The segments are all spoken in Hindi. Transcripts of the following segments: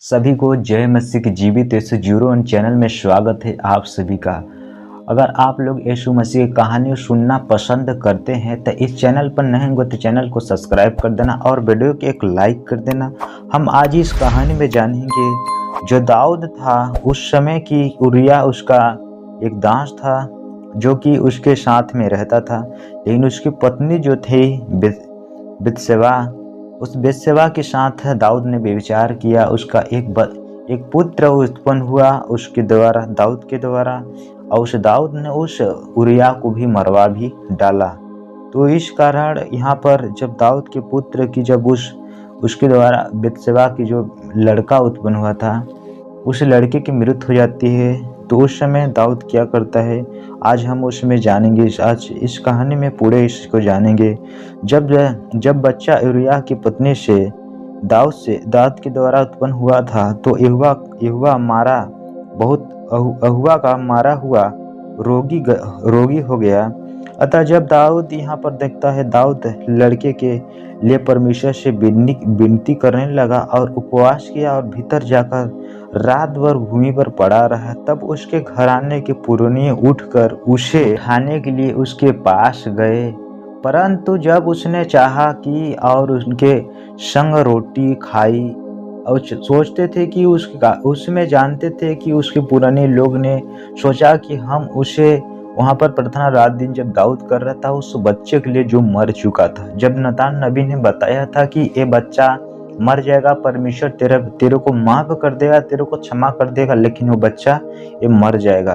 सभी को जय मसीह की जीवित यीशु जीरो चैनल में स्वागत है आप सभी का। अगर आप लोग यीशु मसीह की कहानी सुनना पसंद करते हैं तो इस चैनल पर नए होंगे तो चैनल को सब्सक्राइब कर देना और वीडियो को एक लाइक कर देना। हम आज इस कहानी में जानेंगे जो दाऊद था उस समय की उरिया उसका एक दास था जो कि उसके साथ में रहता था, लेकिन उसकी पत्नी जो थी बतशेबा, उस बेतशेबा के साथ दाऊद ने व्यभिचार किया। उसका एक पुत्र उत्पन्न हुआ उसके द्वारा, दाऊद के द्वारा, और उस दाऊद ने उस उरिया को भी मरवा भी डाला। तो इस कारण यहाँ पर जब दाऊद के पुत्र की जब उसके द्वारा बेतशेबा की जो लड़का उत्पन्न हुआ था उस लड़के की मृत्यु हो जाती है, तो उस समय दाऊद क्या करता है आज हम उसमें जानेंगे। आज इस कहानी में पूरे इसको जानेंगे। जब बच्चा उरिया की पत्नी से दाऊद के द्वारा उत्पन्न हुआ था तो यहोवा मारा बहुत अहुआ का मारा हुआ रोगी हो गया। अतः जब दाऊद यहाँ पर देखता है, दाऊद लड़के के लिए परमेश्वर से विनती करने लगा और उपवास किया और भीतर जाकर रात भर भूमि पर पड़ा रहा। तब उसके घराने के पुरनिये उठकर उसे उठाने के लिए उसके पास गए, परंतु जब उसने चाहा कि और उनके संग रोटी खाई और सोचते थे कि उसमें जानते थे कि उसके पुराने लोग ने सोचा कि हम उसे वहाँ पर प्रार्थना रात दिन जब दाऊद कर रहा था उस बच्चे के लिए जो मर चुका था, जब नतान नबी ने बताया था कि ये बच्चा मर जाएगा, परमेश्वर तेरे को माफ कर देगा, तेरे को क्षमा कर देगा, लेकिन वो बच्चा ये मर जाएगा।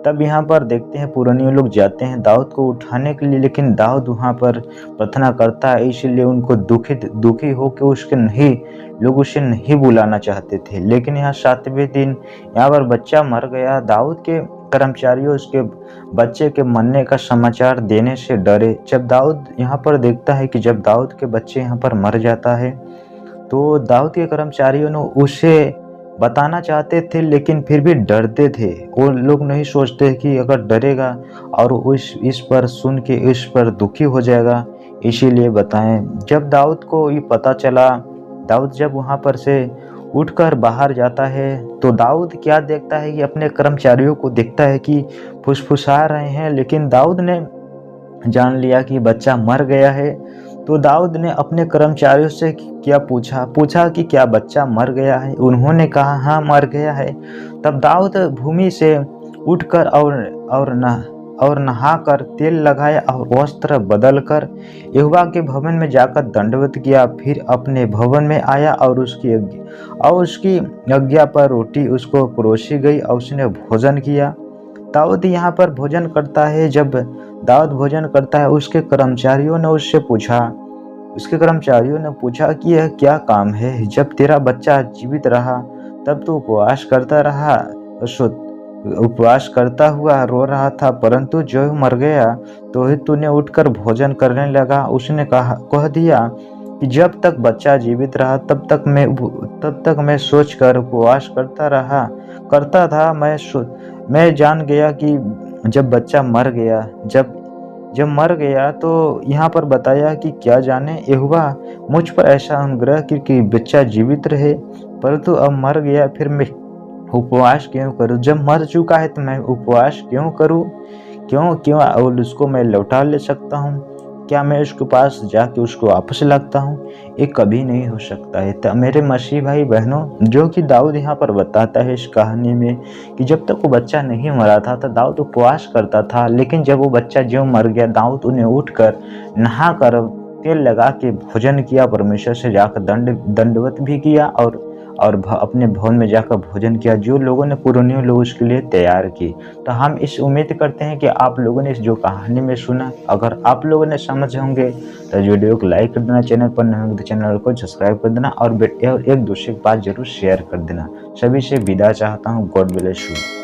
तब यहाँ पर देखते हैं पुराने लोग जाते हैं दाऊद को उठाने के लिए, लेकिन दाऊद वहाँ पर प्रार्थना करता है, इसलिए उनको दुखी हो के लोग उसे नहीं बुलाना चाहते थे। लेकिन यहाँ 7वें दिन यहाँ पर बच्चा मर गया। दाऊद के कर्मचारियों उसके बच्चे के मरने का समाचार देने से डरे। जब दाऊद यहाँ पर देखता है कि जब दाऊद के बच्चे यहाँ पर मर जाता है तो दाऊद के कर्मचारियों ने उसे बताना चाहते थे, लेकिन फिर भी डरते थे। वो लोग नहीं सोचते कि अगर डरेगा और इस पर सुन के इस पर दुखी हो जाएगा, इसीलिए बताएं। जब दाऊद को ये पता चला, दाऊद जब वहाँ पर से उठकर बाहर जाता है तो दाऊद क्या देखता है कि अपने कर्मचारियों को देखता है कि फुसफुसा रहे हैं, लेकिन दाऊद ने जान लिया कि बच्चा मर गया है। तो दाऊद ने अपने कर्मचारियों से क्या पूछा कि क्या बच्चा मर गया है। उन्होंने कहा हाँ मर गया है। तब दाऊद भूमि से उठकर और नहाकर तेल लगाया और वस्त्र बदलकर यहोवा के भवन में जाकर दंडवत किया। फिर अपने भवन में आया और उसकी आज्ञा पर रोटी उसको परोसी गई और उसने भोजन किया। दाऊद यहाँ पर भोजन करता है। जब दाऊद भोजन करता है उसके कर्मचारियों ने पूछा कि यह क्या काम है, जब तेरा बच्चा जीवित रहा तब तो उपवास करता रहा, उपवास करता हुआ रो रहा था, परंतु जो मर गया तो ही तूने उठकर भोजन करने लगा। उसने कह दिया कि जब तक बच्चा जीवित रहा तब तक मैं सोचकर उपवास करता था। मैं जान गया कि जब बच्चा मर गया, जब मर गया तो यहाँ पर बताया कि क्या जाने यहोवा मुझ पर ऐसा अनुग्रह कि बच्चा जीवित रहे, परंतु अब मर गया फिर मैं उपवास क्यों करूं? जब मर चुका है तो मैं उपवास क्यों करूं? क्यों और उसको मैं लौटा ले सकता हूं? क्या मैं उसके पास जाके उसको वापस लगता हूँ? ये कभी नहीं हो सकता है। तो मेरे मसीह भाई बहनों, जो कि दाऊद यहाँ पर बताता है इस कहानी में कि जब तक वो बच्चा नहीं मरा था तो दाऊद उपवास करता था, लेकिन जब वो बच्चा जो मर गया दाऊद उन्हें उठकर नहा कर तेल लगा के भोजन किया, परमेश्वर से जाकर दंडवत भी किया और अपने भवन में जाकर भोजन किया जो लोगों ने पुराने लोग उसके लिए तैयार की। तो हम इस उम्मीद करते हैं कि आप लोगों ने इस जो कहानी में सुना, अगर आप लोगों ने समझ होंगे तो वीडियो को लाइक कर देना, चैनल पर नए हो तो चैनल को सब्सक्राइब कर देना और एक दूसरे के पास जरूर शेयर कर देना। सभी से विदा चाहता हूँ। God bless you.